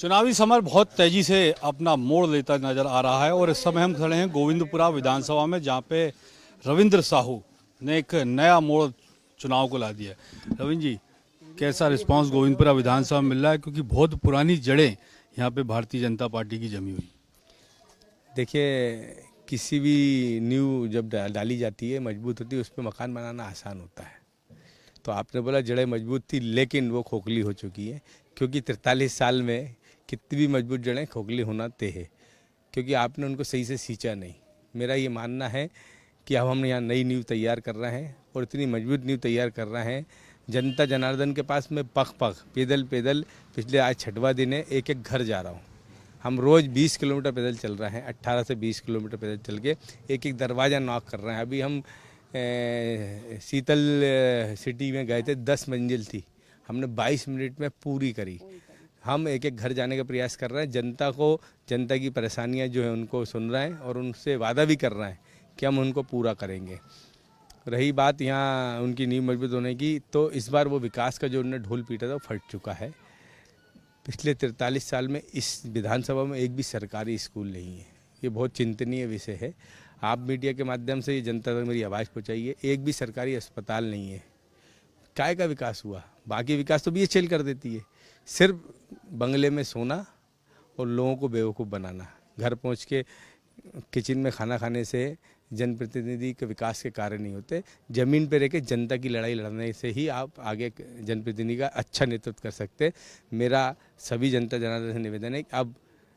चुनावी समर बहुत तेजी से अपना मोड़ लेता नजर आ रहा है और इस समय हम खड़े हैं गोविंदपुरा विधानसभा में, जहां पे रविंद्र साहू ने एक नया मोड़ चुनाव को ला दिया है। रविंद्र जी, कैसा रिस्पांस गोविंदपुरा विधानसभा में मिल रहा है, क्योंकि बहुत पुरानी जड़ें यहाँ पे भारतीय जनता पार्टी की जमी हुई। देखिए, किसी भी नींव जब डाली जाती है, मजबूत होती है, उस पर मकान बनाना आसान होता है। तो आपने बोला जड़ें मजबूत थी, लेकिन वो खोखली हो चुकी है, क्योंकि 43 साल में कितनी भी मजबूत जड़ें खोखली होना तय है, क्योंकि आपने उनको सही से सींचा नहीं। मेरा ये मानना है कि अब हम यहाँ नई नींव तैयार कर रहे हैं और इतनी मजबूत नींव तैयार कर रहे हैं। जनता जनार्दन के पास में पग पग पैदल पैदल पिछले आज 6वां दिन है, एक एक घर जा रहा हूँ। हम रोज़ 20 किलोमीटर पैदल चल रहे हैं, 18 से 20 किलोमीटर पैदल चल के एक एक दरवाज़ा नॉक कर रहे हैं। अभी हम शीतल सिटी में गए थे, 10 मंजिल थी, हमने 22 मिनट में पूरी करी। हम एक एक घर जाने का प्रयास कर रहे हैं, जनता की परेशानियां जो है उनको सुन रहे हैं और उनसे वादा भी कर रहे हैं कि हम उनको पूरा करेंगे। रही बात यहाँ उनकी नींव मजबूत होने की, तो इस बार वो विकास का जो उन्होंने ढोल पीटा था वो फट चुका है। पिछले 43 साल में इस विधानसभा में एक भी सरकारी स्कूल नहीं है। ये बहुत चिंतनीय विषय है। आप मीडिया के माध्यम से ये जनता तक मेरी आवाज़ पहुँचाइए। एक भी सरकारी अस्पताल नहीं है। काय का विकास हुआ? बाकी विकास तो बीएचईएल कर देती है। सिर्फ बंगले में सोना और लोगों को बेवकूफ़ बनाना, घर पहुँच के किचन में खाना खाने से जनप्रतिनिधि के विकास के कार्य नहीं होते। ज़मीन पर रह के जनता की लड़ाई लड़ने से ही आप आगे जनप्रतिनिधि का अच्छा नेतृत्व कर सकते। मेरा सभी जनता जनार्दन से निवेदन है कि अब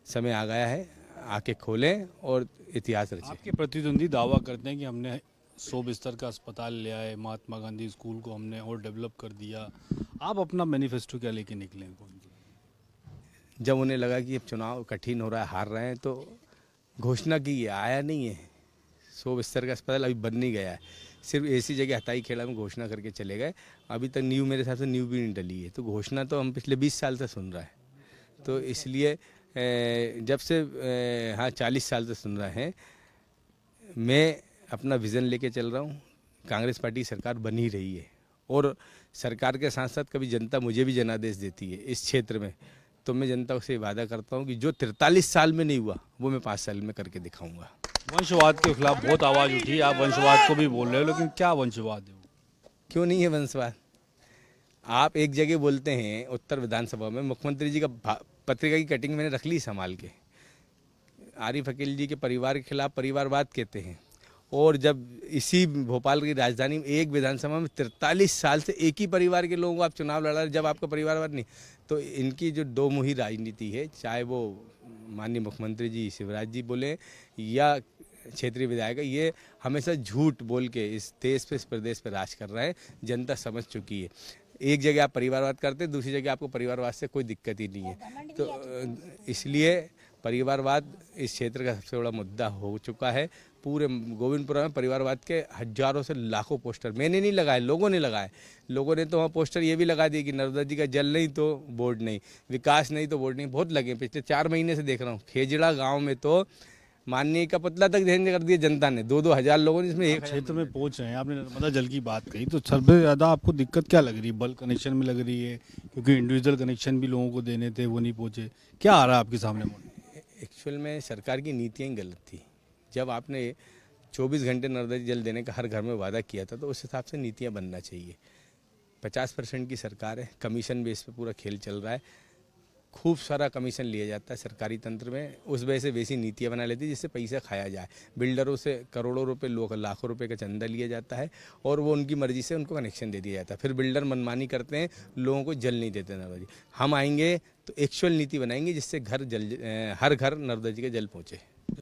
समय आ गया है, आके खोलें और इतिहास रचें। आपके प्रतिद्वंदी दावा करते हैं कि हमने 100 बिस्तर का अस्पताल ले आए, महात्मा गांधी स्कूल को हमने और डेवलप कर दिया। आप अपना मैनिफेस्टो क्या लेके निकले? जब उन्हें लगा कि अब चुनाव कठिन हो रहा है, हार रहे हैं, तो घोषणा की है, आया नहीं है। 100 बिस्तर का अस्पताल अभी बन नहीं गया है, सिर्फ ऐसी जगह हताई खेड़ा में घोषणा करके चले गए। अभी तक नींव, मेरे हिसाब से नींव भी नहीं डली है। तो घोषणा तो हम पिछले 20 साल से सुन रहे हैं। तो इसलिए जब से 40 साल से सुन रहे हैं, मैं अपना विज़न लेके चल रहा हूँ। कांग्रेस पार्टी सरकार बन ही रही है और सरकार के साथ साथ कभी जनता मुझे भी जनादेश देती है इस क्षेत्र में, तो मैं जनता से वादा करता हूँ कि जो 43 साल में नहीं हुआ वो मैं 5 साल में करके दिखाऊंगा। वंशवाद के खिलाफ बहुत आवाज़ उठी, आप वंशवाद को भी बोल रहे हो, लेकिन क्या वंशवाद है? क्यों नहीं है वंशवाद? आप एक जगह बोलते हैं उत्तर विधानसभा में, मुख्यमंत्री जी का पत्रिका की कटिंग मैंने रख ली संभाल के, आरिफ अकील जी के परिवार के खिलाफ परिवारवाद कहते हैं। और जब इसी भोपाल की राजधानी में एक विधानसभा में 43 साल से एक ही परिवार के लोगों को आप चुनाव लड़ा रहे, जब आपका परिवारवाद नहीं, तो इनकी जो दो मुही राजनीति है, चाहे वो माननीय मुख्यमंत्री जी शिवराज जी बोले या क्षेत्रीय विधायक, ये हमेशा झूठ बोल के इस देश पे, इस प्रदेश पे राज कर रहे हैं। जनता समझ चुकी है। एक जगह आप परिवारवाद करते, दूसरी जगह आपको परिवारवाद से कोई दिक्कत ही नहीं है। तो इसलिए परिवारवाद इस क्षेत्र का सबसे बड़ा मुद्दा हो चुका है। पूरे गोविंदपुरा में परिवारवाद के हजारों से लाखों पोस्टर मैंने नहीं लगाए, लोगों ने लगाए। लोगों ने तो वहाँ पोस्टर ये भी लगा दिए कि नर्मदा जी का जल नहीं तो बोर्ड नहीं, विकास नहीं तो बोर्ड नहीं। बहुत लगे, पिछले 4 महीने से देख रहा हूँ। खेजड़ा गाँव में तो माननीय का पुतला तक ध्यान कर दिया जनता ने, 2-2 हज़ार लोगों ने, जिसमें एक क्षेत्र में पहुंच रहे हैं। आपने नर्मदा जल की बात कही, तो सबसे ज़्यादा आपको दिक्कत क्या लग रही है? बल्क कनेक्शन में लग रही है, क्योंकि इंडिविजुअल कनेक्शन भी लोगों को देने थे, वो नहीं पहुंचे। क्या आ रहा है आपके सामने? एक्चुअल में सरकार की नीतियाँ ही गलत थी। जब आपने 24 घंटे नर्मदा जल देने का हर घर में वादा किया था, तो उस हिसाब से नीतियाँ बनना चाहिए। 50% की सरकार है, कमीशन बेस पे पूरा खेल चल रहा है। खूब सारा कमीशन लिया जाता है सरकारी तंत्र में, उस वजह से वैसी नीतियाँ बना लेती है जिससे पैसा खाया जाए। बिल्डरों से करोड़ों रुपए, लाखों रुपए का चंदा लिया जाता है और वो उनकी मर्जी से उनको कनेक्शन दे दिया जाता है। फिर बिल्डर मनमानी करते हैं, लोगों को जल नहीं देते नर्मदा जी। हम आएंगे तो एक्चुअल नीति बनाएंगे जिससे हर घर नर्मदा जी का जल पहुँचे।